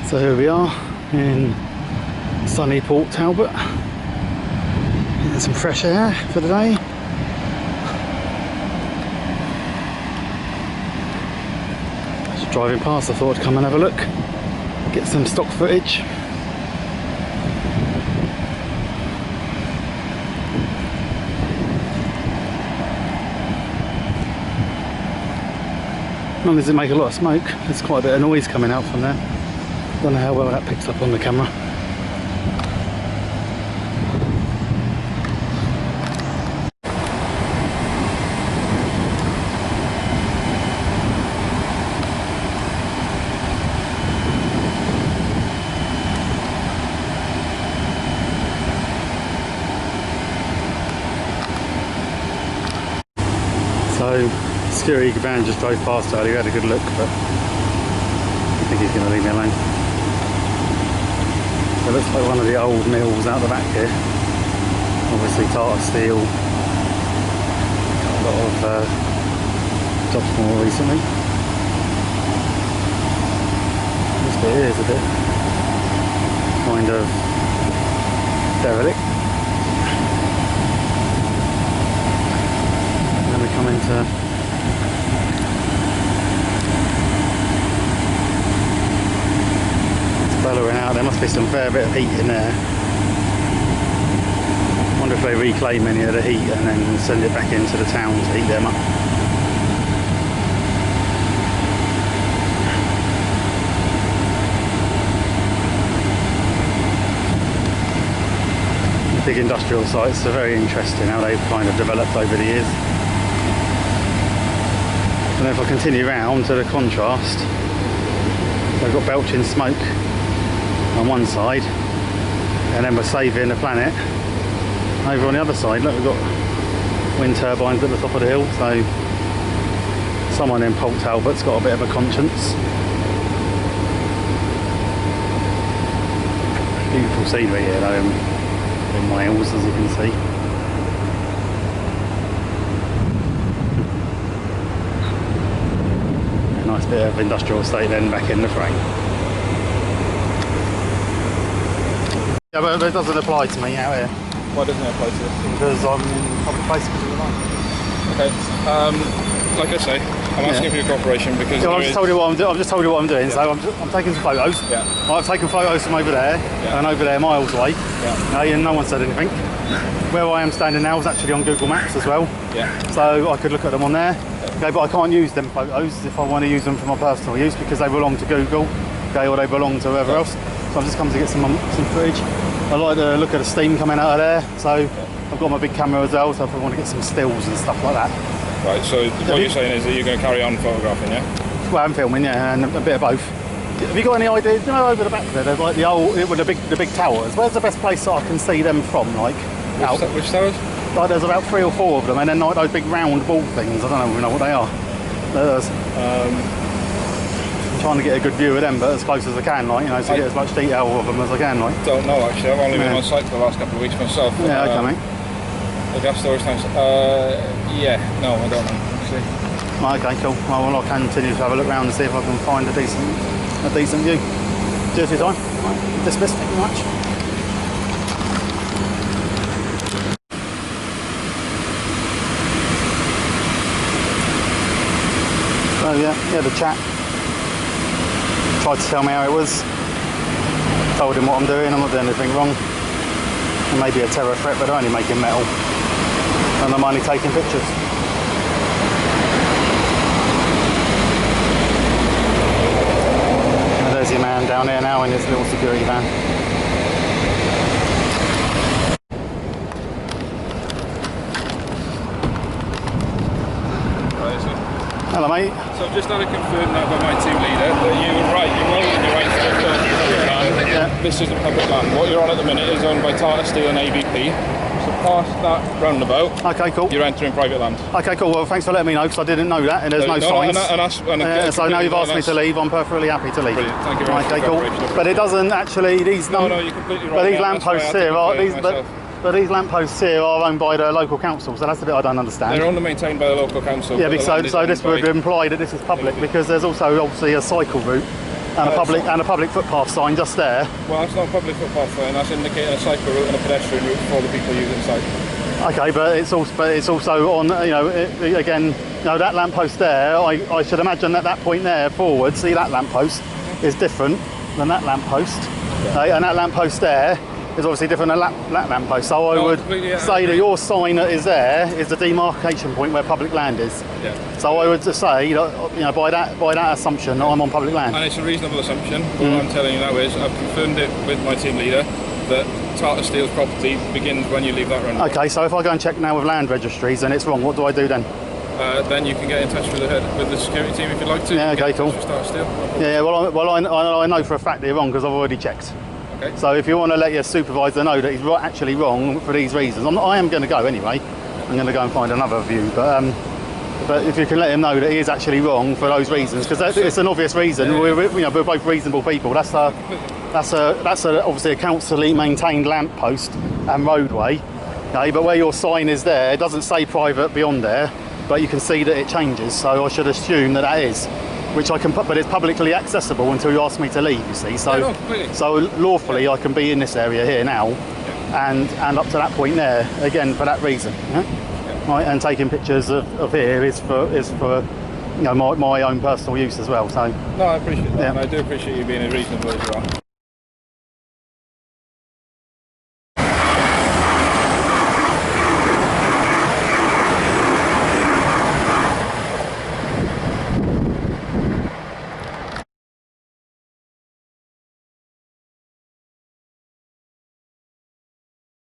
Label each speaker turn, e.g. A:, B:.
A: So here we are in sunny Port Talbot, getting some fresh air for the day. Just driving past, I thought I'd come and have a look, get some stock footage. Not only does it make a lot of smoke, there's quite a bit of noise coming out from there. Don't know how well that picks up on the camera. So, security van just drove past earlier, had a good look, but I think he's going to leave me alone. It looks like one of the old mills out the back here. Obviously TATA steel. Got a lot of jobs more recently. This bit here is a bit kind of derelict. And then we come into bellowing out. There must be some fair bit of heat in there. I wonder if they reclaim any of the heat and then send it back into the town to heat them up. The big industrial sites are very interesting how they've kind of developed over the years. And if I continue round to the contrast, they've got belching smoke on one side, and then we're saving the planet over on the other side. Look, we've got wind turbines at the top of the hill, so someone in Port Talbot's got a bit of a conscience. Beautiful scenery here though in Wales, as you can see. A nice bit of industrial estate then back in the frame. Yeah, but it doesn't apply to me out here.
B: Why doesn't it apply to you?
A: Because I'm in public place because of the line.
B: Okay. Like I say, I'm asking for your cooperation because
A: I've just told you what I'm doing. I've just told you what I'm doing.
B: Yeah.
A: So I'm taking some photos.
B: Yeah.
A: I've taken photos from over there and over there miles away.
B: Yeah.
A: And no one said anything. Where I am standing now is actually on Google Maps as well.
B: Yeah.
A: So I could look at them on there. Okay, but I can't use them photos if I want to use them for my personal use because they belong to Google. Okay, or they belong to whoever else. So I'm just coming to get some footage. I like the look of the steam coming out of there, so I've got my big camera as well, so if I want to get some stills and stuff like that.
B: Right, so what you're saying is that you're going to carry on photographing, yeah?
A: Well, I'm filming, yeah, and a bit of both. Have you got any ideas? You know, over the back there, there's like the old, with the big towers. Where's the best place that I can see them from, like?
B: Which towers?
A: Like, there's about 3 or 4 of them, and then like those big round ball things. I don't even know what they are. I'm trying to get a good view of them, but as close as I can, like, you know, so get as much detail of them as I can, like.
B: Don't know actually. I've only been on site for the last couple of weeks myself.
A: Yeah, okay, mate.
B: The gas storage tanks. Yeah, no, I don't know. Actually.
A: Okay, cool. Well, I'll continue to have a look around and see if I can find a decent view. Cheers for your time. Right, dismissed. Thank you very much. So yeah, the chat. Tried to tell me how it was. Told him what I'm doing. I'm not doing anything wrong. It may be a terror threat, but they're only making metal, and I'm only taking pictures. And there's your man down there now in his little security van. Hello, mate.
B: So I've just had it confirmed now by my team leader that you were right. You're all in your right to go on public land. Yeah. This isn't public land. What you're on at the minute is owned by TATA Steel and ABP. So past that roundabout,
A: okay, cool.
B: You're entering private land.
A: Okay, cool. Well, thanks for letting me know because I didn't know that, and there's no signs. So now you've asked me to leave. I'm perfectly happy to leave.
B: Brilliant. Thank you very much.
A: Okay, cool. But it doesn't actually. These
B: no, you're completely right.
A: But these lampposts here are But these lampposts here are owned by the local council, so that's the bit I don't understand.
B: They're owned and maintained by the local council.
A: Yeah, because so this would imply that this is public, because there's also obviously a cycle route and a public footpath sign just there.
B: Well, that's not a public footpath sign. That's indicating a cycle route and a pedestrian route for the people using the site.
A: Okay, but it's also on, you know, again, you know, that lamppost there, I should imagine at that point there forward, see that lamppost is different than that lamppost. Okay, and that lamppost there is obviously different than that lamppost. So I would say that your sign that is there is the demarcation point where public land is.
B: Yeah.
A: So I would just say, you know, by that assumption, I'm on public land.
B: And it's a reasonable assumption. What I'm telling you now is I've confirmed it with my team leader that Tata Steel's property begins when you leave that runway.
A: Okay, so if I go and check now with land registries and it's wrong, what do I do then?
B: Then you can get in touch with the security team if you'd like to.
A: Yeah, okay, cool.
B: Tata Steel.
A: Yeah, well, I know for a fact they're wrong because I've already checked.
B: Okay.
A: So if you want to let your supervisor know that he's actually wrong for these reasons, I am going to go anyway. I'm going to go and find another view, but if you can let him know that he is actually wrong for those reasons, because it's an obvious reason. Yeah. We're both reasonable people. That's obviously a councilly maintained lamppost and roadway. Okay, but where your sign is there, it doesn't say private beyond there, but you can see that it changes. So I should assume that is, which I can put, but it's publicly accessible until you ask me to leave. You see, so so lawfully I can be in this area here now, and up to that point there again for that reason. Yeah? Right, and taking pictures of here is for you know my own personal use as well. So
B: no, I appreciate that, and I do appreciate you being as reasonable as you are.